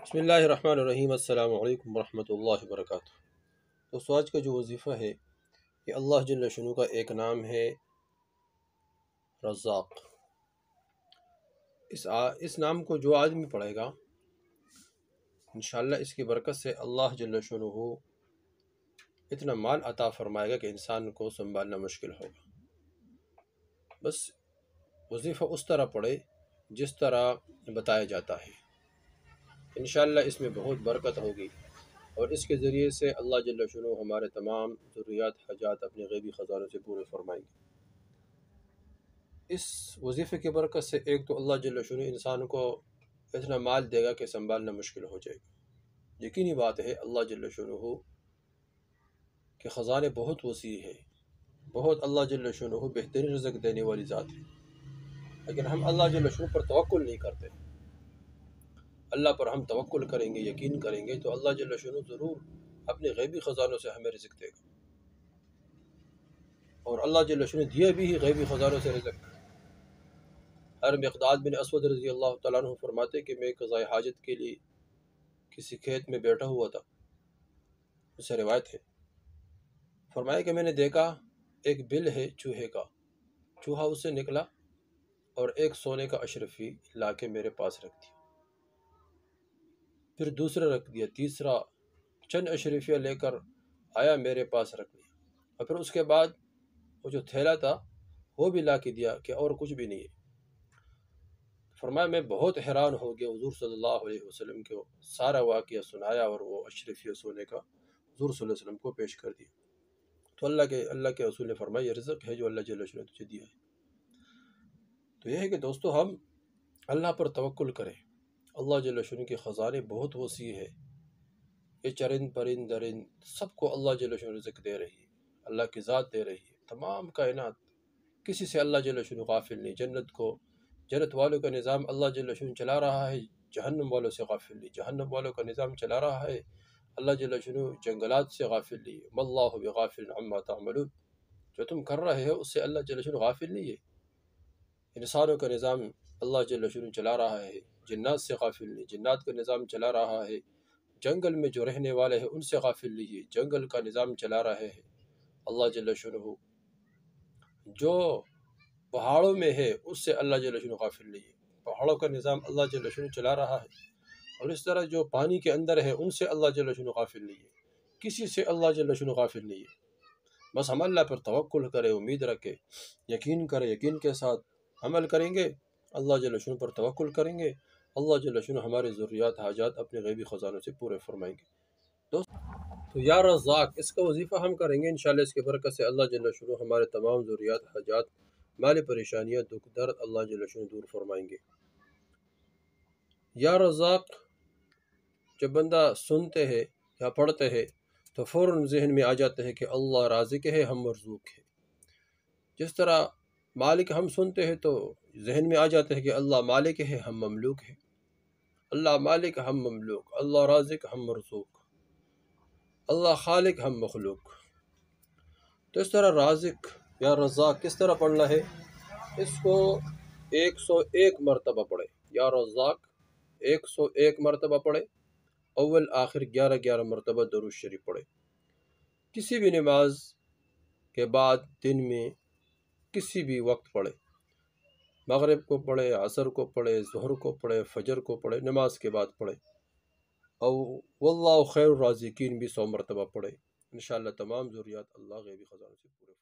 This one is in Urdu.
بسم اللہ الرحمن الرحیم۔ السلام علیکم ورحمۃ اللہ وبرکاتہ۔ دوستو، آج کا جو وظیفہ ہے یہ اللہ جل شانہ کا ایک نام ہے رزاق۔ اس نام کو جو آدمی پڑھے گا انشاءاللہ اس کی برکت سے اللہ جل شانہ اتنا مال عطا فرمائے گا کہ انسان کو سنبھالنا مشکل ہوگا۔ بس وظیفہ اس طرح پڑھے جس طرح بتایا جاتا ہے، انشاءاللہ اس میں بہت برکت ہوگی اور اس کے ذریعے سے اللہ جل شانہ ہمارے تمام ضروریات حاجات اپنے غیبی خزانوں سے پورے فرمائیں گے۔ اس وظیفے کی برکت سے ایک تو اللہ جل شانہ انسان کو اتنا مال دے گا کہ سنبھالنا مشکل ہو جائے گا۔ یقینی بات ہے اللہ جل شانہ کے خزانے بہت وسیع ہے، بہت اللہ جل شانہ بہترین رزق دینے والی ذات ہے، لیکن ہم اللہ جل شانہ پر توکل نہیں کرتے۔ اللہ پر ہم توکل کریں گے، یقین کریں گے تو اللہ جل شانہ ضرور اپنے غیبی خزانوں سے ہمیں رزق دے گا، اور اللہ جل شانہ دیا بھی ہی غیبی خزانوں سے رزق۔ ہر مقداد بن اسود رضی اللہ تعالیٰ عنہ فرماتے کہ میں قضاء حاجت کے لیے کسی کھیت میں بیٹھا ہوا تھا، اس سے روایت ہے، فرمایا کہ میں نے دیکھا ایک بل ہے چوہے کا، چوہا اس سے نکلا اور ایک سونے کا اشرفی لا کے میرے پاس رکھ دیا، پھر دوسرا رکھ دیا، تیسرا چند اشرفیہ لے کر آیا میرے پاس رکھ دیا، اور پھر اس کے بعد وہ جو تھیلا تھا وہ بھی لا کے دیا کہ اور کچھ بھی نہیں ہے۔ فرمایا میں بہت حیران ہو گیا، حضور صلی اللہ علیہ وسلم کو سارا واقعہ سنایا اور وہ اشرفیہ سونے کا حضور صلی اللہ علیہ وسلم کو پیش کر دیا۔ تو اللہ کے رسول نے فرمایا یہ رزق ہے جو اللہ جل شانہ نے تجھے دیا ہے۔ تو یہ ہے کہ دوستو ہم اللہ پر توکل کریں۔ اللہ جل شانہ کے خزانے بہت وسیع ہے، یہ چرند پرند درند سب کو اللہ جل شانہ رزق دے رہی ہے، اللہ کی ذات دے رہی ہے، تمام کائنات کسی سے اللہ جل شانہ غافل نہیں۔ جنت والوں کا نظام اللہ جل شانہ چلا رہا ہے، جہنم والوں سے غافل نہیں۔ جہنم والوں کا نظام چلا رہا ہے اللہ جل شانہ، جنگلات سے غافل نہیں ہے۔ ما اللہ بغافل عما تعملون، جو تم کر رہے ہو اس سے اللہ جل شانہ غافل نہیں ہے۔ انسانوں کا نظام اللہ جل شانہ چلا رہا ہے، جنات سے غافل نہیں، جنات کا نظام چلا رہا ہے۔ جنگل میں جو رہنے والے ہیں ان سے غافل نہیں ہے، جنگل کا نظام چلا رہے ہیں اللہ جل شانہ۔ جو پہاڑوں میں ہے اس سے اللہ جل شانہ غافل نہیں ہے، پہاڑوں کا نظام اللہ جل شانہ چلا رہا ہے، اور اس طرح جو پانی کے اندر ہے ان سے اللہ جل شانہ غافل نہیں ہے، کسی سے اللہ جل شانہ غافل نہیں ہے۔ بس ہم اللہ پر توکل کریں، امید رکھیں، یقین کریں، یقین کے ساتھ عمل کریں گے، اللہ جل شانہ پر توکل کریں گے، اللہ جل شانہ ہمارے ضروریات حاجات اپنے غیبی خزانوں سے پورے فرمائیں گے۔ تو یا رزاق اس کا وظیفہ ہم کریں گے انشاءاللہ، اس کی برکت سے اللہ جل شانہ ہمارے تمام ضروریات حاجات مالی پریشانیاں دکھ درد اللہ جل شانہ دور فرمائیں گے۔ یا رزاق جب بندہ سنتے ہیں یا پڑھتے ہیں تو فوراً ذہن میں آ جاتا ہے کہ اللہ رازق ہے، ہم مرزوق ہے۔ جس طرح مالک ہم سنتے ہیں تو ذہن میں آ جاتا ہے کہ اللہ مالک ہے، ہم مملوک ہے۔ اللہ مالک، ہم مملوک، اللہ رازق، ہم مرزوق، اللہ خالق، ہم مخلوق۔ تو اس طرح رازق یا رزاق کس طرح پڑھنا ہے؟ اس کو 101 مرتبہ پڑھے، یا رزاق 101 مرتبہ پڑھے، اول آخر 11 مرتبہ درود شریف پڑھے۔ کسی بھی نماز کے بعد دن میں کسی بھی وقت پڑھے، مغرب کو پڑھے، عصر کو پڑھے، ظہر کو پڑھے، فجر کو پڑھے، نماز کے بعد پڑھے، اور واللہ خیر الرازقین بھی 100 مرتبہ پڑھے۔ انشاءاللہ تمام ضروریات اللہ غیبی خزانوں سے پورے